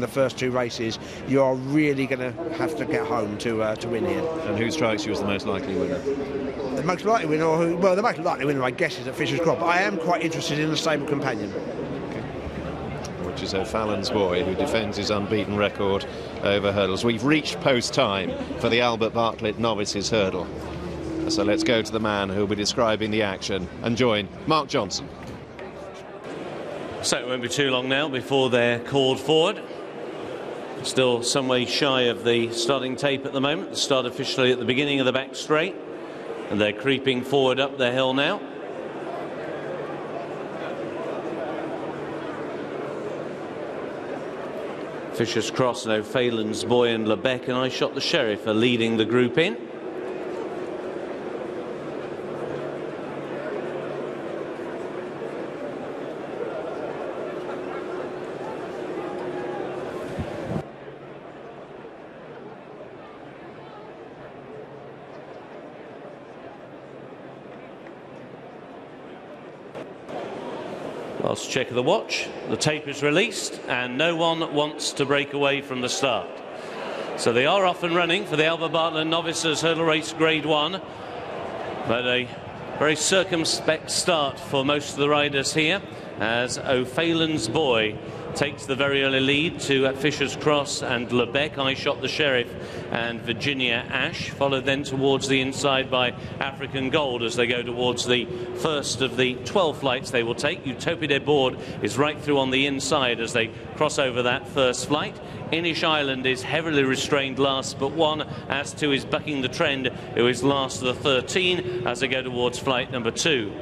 the first two races, you are really going to have to get home to win here. And who strikes you as the most likely winner? The most likely winner, well, the most likely winner, I guess, is at Fisher's Cross. But I am quite interested in the stable companion, which is O'Fallon's Boy, who defends his unbeaten record over hurdles. We've reached post time for the Albert Bartlett Novices hurdle. So let's go to the man who will be describing the action and join Mark Johnson. So it won't be too long now before they're called forward. Still some way shy of the starting tape at the moment. The start officially at the beginning of the back straight, and they're creeping forward up the hill now. Fisher's Cross and O'Fallon's Boy and Lebec and I Shot the Sheriff are leading the group in. Last check of the watch, the tape is released and no one wants to break away from the start. So they are off and running for the Albert Bartlett Novices Hurdle Race Grade 1, but a very circumspect start for most of the riders here, as O'Fallon's Boy takes the very early lead to at Fisher's Cross and Lebec, I Shot the Sheriff and Virginia Ash, followed then towards the inside by African Gold as they go towards the first of the 12 flights they will take. Utopia de Board is right through on the inside as they cross over that first flight. Inish Island is heavily restrained last but one, as to is Bucking the Trend, who is last of the 13 as they go towards flight number 2.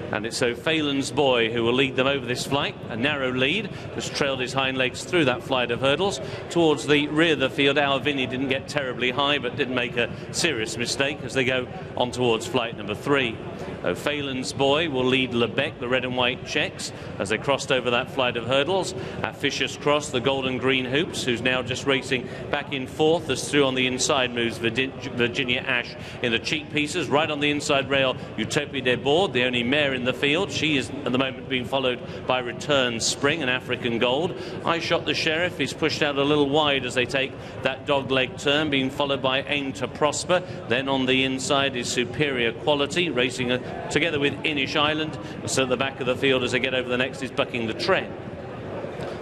And it's O'Fallon's Boy who will lead them over this flight. A narrow lead, just trailed his hind legs through that flight of hurdles. Towards the rear of the field, Our Vinny didn't get terribly high, but didn't make a serious mistake as they go on towards flight number 3. O'Fallon's Boy will lead Lebec, the red and white checks, as they crossed over that flight of hurdles. At Fisher's Cross, the gold and green hoops, who's now just racing back in fourth, as through on the inside moves Virginia Ash in the cheek pieces. Right on the inside rail, Utopia de Board, the only mare in the field. She is at the moment being followed by Return Spring and African Gold. I Shot the Sheriff is pushed out a little wide as they take that dog leg turn, being followed by Aim to Prosper. Then on the inside is Superior Quality, racing together with Inish Island. So at the back of the field as they get over the next is Bucking the Trend.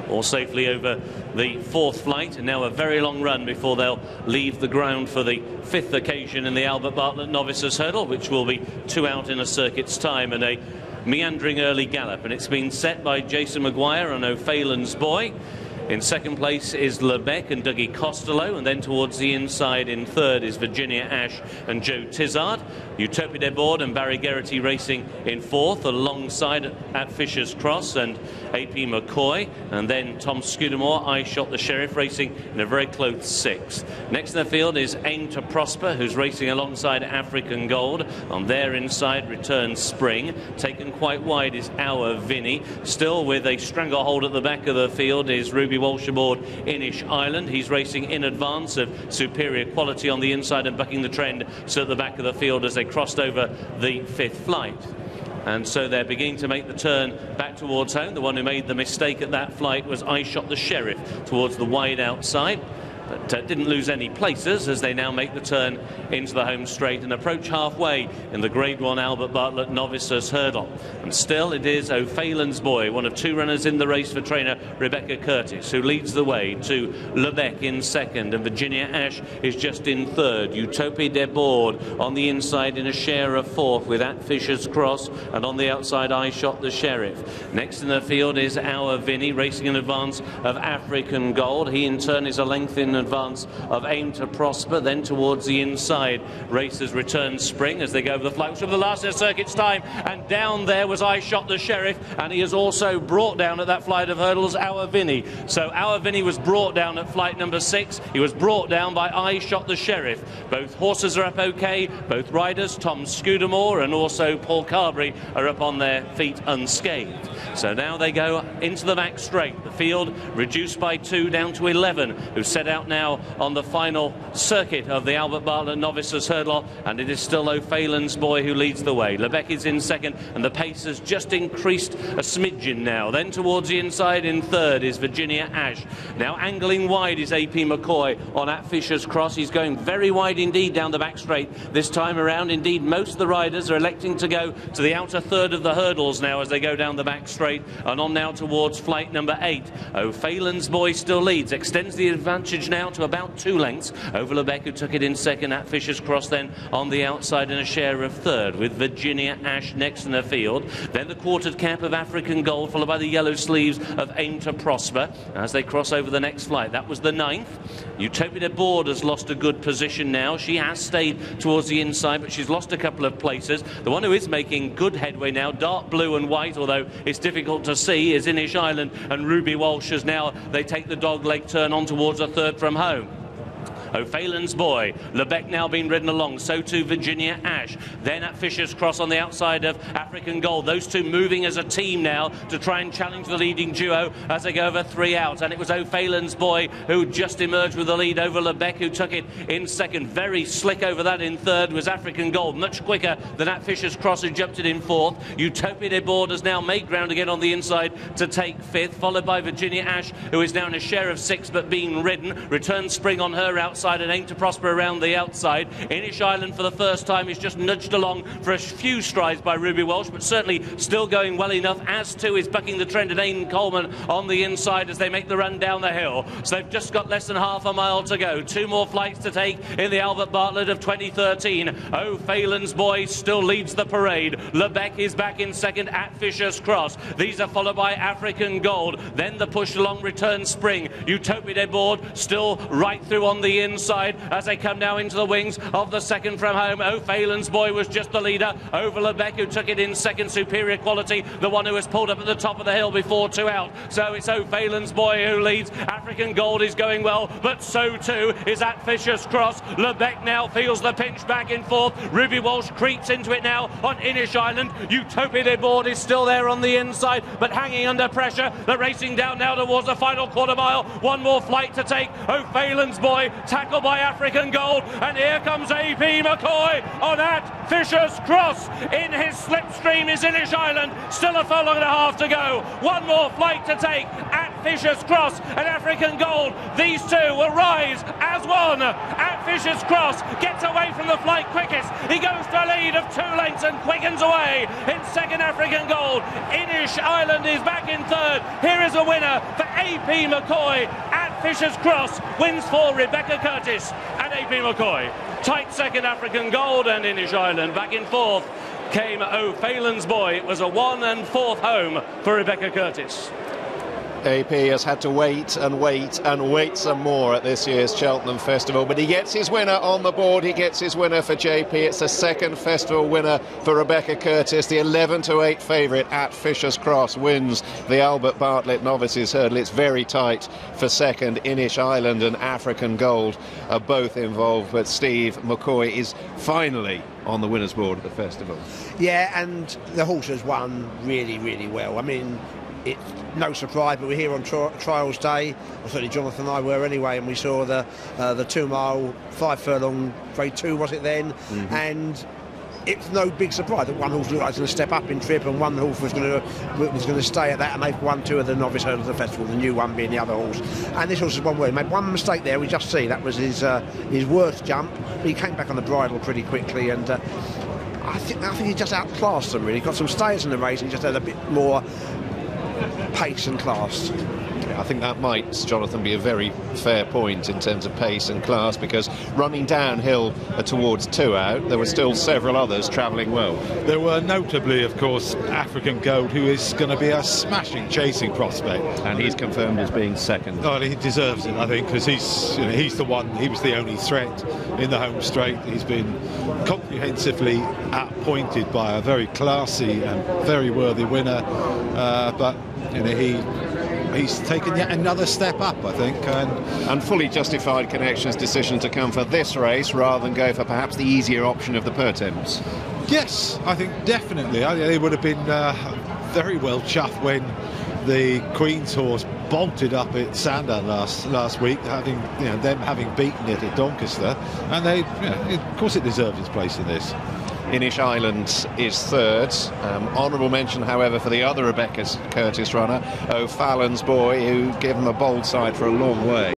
All safely over the fourth flight, and now a very long run before they'll leave the ground for the fifth occasion in the Albert Bartlett Novices Hurdle, which will be 2 out in a circuit's time, and a meandering early gallop. And it's been set by Jason Maguire and O'Fallon's Boy. In second place is Lebec and Dougie Costello, and then towards the inside in third is Virginia Ash and Joe Tizard. Utopia de Board and Barry Geraghty racing in fourth, alongside at Fisher's Cross and AP McCoy, and then Tom Scudamore, I Shot the Sheriff, racing in a very close sixth. Next in the field is Aim to Prosper, who's racing alongside African Gold. On their inside, Return Spring. Taken quite wide is Our Vinny. Still with a stranglehold at the back of the field is Ruby Walsh aboard Inish Island. He's racing in advance of Superior Quality on the inside and Bucking the Trend, so at the back of the field as they crossed over the fifth flight. And so they're beginning to make the turn back towards home. The one who made the mistake at that flight was I Shot the Sheriff towards the wide outside, but didn't lose any places as they now make the turn into the home straight and approach halfway in the Grade 1 Albert Bartlett Novices Hurdle. And still it is O'Fallon's Boy, one of 2 runners in the race for trainer Rebecca Curtis, who leads the way to Lebec in second, and Virginia Ash is just in third. Utopia de Board on the inside in a share of fourth with at Fisher's Cross, and on the outside I Shot the Sheriff. Next in the field is Our Vinny, racing in advance of African Gold. He in turn is a length in advance of Aim to Prosper. Then towards the inside races Return Spring as they go over the flight for the last of the circuit's time, and down there was I Shot the Sheriff, and he is also brought down at that flight of hurdles Our Vinny. So Our Vinny was brought down at flight number 6. He was brought down by I Shot the Sheriff. Both horses are up okay, both riders, Tom Scudamore and also Paul Carberry, are up on their feet unscathed. So now they go into the back straight. The field reduced by 2 down to 11, who set out out now on the final circuit of the Albert Bartlett Novices Hurdle, and it is still O'Phelan's Boy who leads the way. Lebec is in second, and the pace has just increased a smidgen now. Then towards the inside in third is Virginia Ash. Now angling wide is AP McCoy on at Fisher's Cross. He's going very wide indeed down the back straight this time around. Indeed, most of the riders are electing to go to the outer third of the hurdles now as they go down the back straight, and on now towards flight number 8. O'Phelan's Boy still leads, extends the advantage now to about 2 lengths over Lebec, who took it in second. At Fisher's Cross then on the outside in a share of third, with Virginia Ash next in the field. Then the quartered cap of African Gold, followed by the yellow sleeves of Aim to Prosper as they cross over the next flight. That was the 9th. Utopia Board has lost a good position now. She has stayed towards the inside, but she's lost a couple of places. The one who is making good headway now, dark blue and white, although it's difficult to see, is Inish Island and Ruby Walsh, as now they take the dog leg turn on towards a third from home. O'Phelan's Boy, Lebec now being ridden along, so too Virginia Ash. Then at Fisher's Cross on the outside of African Gold. Those two moving as a team now to try and challenge the leading duo as they go over 3 out. And it was O'Phelan's Boy who just emerged with the lead over Lebec, who took it in second. Very slick over that in third was African Gold, much quicker than at Fisher's Cross, who jumped it in fourth. Utopia de Board has now made ground again on the inside to take fifth, followed by Virginia Ash, who is now in a share of 6 but being ridden. Return spring on her outside and Aim to Prosper around the outside. Inish Island for the first time is just nudged along for a few strides by Ruby Walsh, but certainly still going well enough, as too is bucking the trend at Aidan Coleman on the inside as they make the run down the hill. So they've just got less than half a mile to go. 2 more flights to take in the Albert Bartlett of 2013. O'Phelan's Boy still leads the parade. Lebec is back in second at Fisher's Cross. These are followed by African Gold. Then the push along Return Spring. Utopia de Board still right through on the inside as they come now into the wings of the second from home. O'Phelan's Boy was just the leader over Lebec, who took it in second. Superior Quality, the one who was pulled up at the top of the hill before 2 out. So it's O'Phelan's Boy who leads. African Gold is going well, but so too is at Fisher's Cross. Lebec now feels the pinch back in fourth. Ruby Walsh creeps into it now on Inish Island. Utopia de Board is still there on the inside, but hanging under pressure. They're racing down now towards the final quarter mile. 1 more flight to take. O'Phelan's Boy tackled by African Gold, and here comes AP McCoy on at Fisher's Cross. In his slipstream is Inish Island, still a furlong and a half to go. 1 more flight to take at Fisher's Cross and African Gold. These two will rise as one. At Fisher's Cross gets away from the flight quickest. He goes to a lead of 2 lengths and quickens away. In second, African Gold. Inish Island is back in third. Here is a winner for AP McCoy at Fisher's Cross. Wins for Rebecca Curtis and AP McCoy. Tight second, African Gold, and Inish Island back in fourth came O'Phelan's Boy. It was a 1 and 4th home for Rebecca Curtis. AP has had to wait and wait and wait some more at this year's Cheltenham Festival, but he gets his winner on the board. He gets his winner for JP. It's the second festival winner for Rebecca Curtis. The 11-8 favourite at Fisher's Cross wins the Albert Bartlett Novices Hurdle. It's very tight for second. Inish Island and African Gold are both involved, but Steve McCoy is finally on the winner's board at the festival. Yeah, and the horse has won really, really well. I mean, it's no surprise, but we're here on trials day, or certainly Jonathan and I were anyway, and we saw the 2 mile 5 furlong grade 2, was it then? And it's no big surprise that one horse looked like it was going to step up in trip, and one horse was going to stay at that, and they've won 2 of the novice hurdles of the festival, the new one being the other horse. And this horse has won well. He made one mistake there, we just see, that was his worst jump. He came back on the bridle pretty quickly, and I think he just outclassed them really. Got some stayers in the race and just had a bit more pace and class. I think that might, Jonathan, be a very fair point in terms of pace and class, because running downhill towards 2 out, there were still several others travelling well. There were notably, of course, African Gold, who is going to be a smashing chasing prospect. And he's confirmed as being second. Oh, he deserves it, I think, because he's the one, he was the only threat in the home straight. He's been comprehensively appointed by a very classy and very worthy winner, but he's taken yet another step up, I think. And fully justified Connections' decision to come for this race rather than go for perhaps the easier option of the Pertins. Yes, I think definitely. They would have been very well chuffed when the Queen's horse bolted up at Sandown last week, having them having beaten it at Doncaster, and they, of course, it deserves its place in this. Inish Island is third. Honourable mention, however, for the other Rebecca Curtis runner, O'Fallon's Boy, who gave him a bold side for a long way.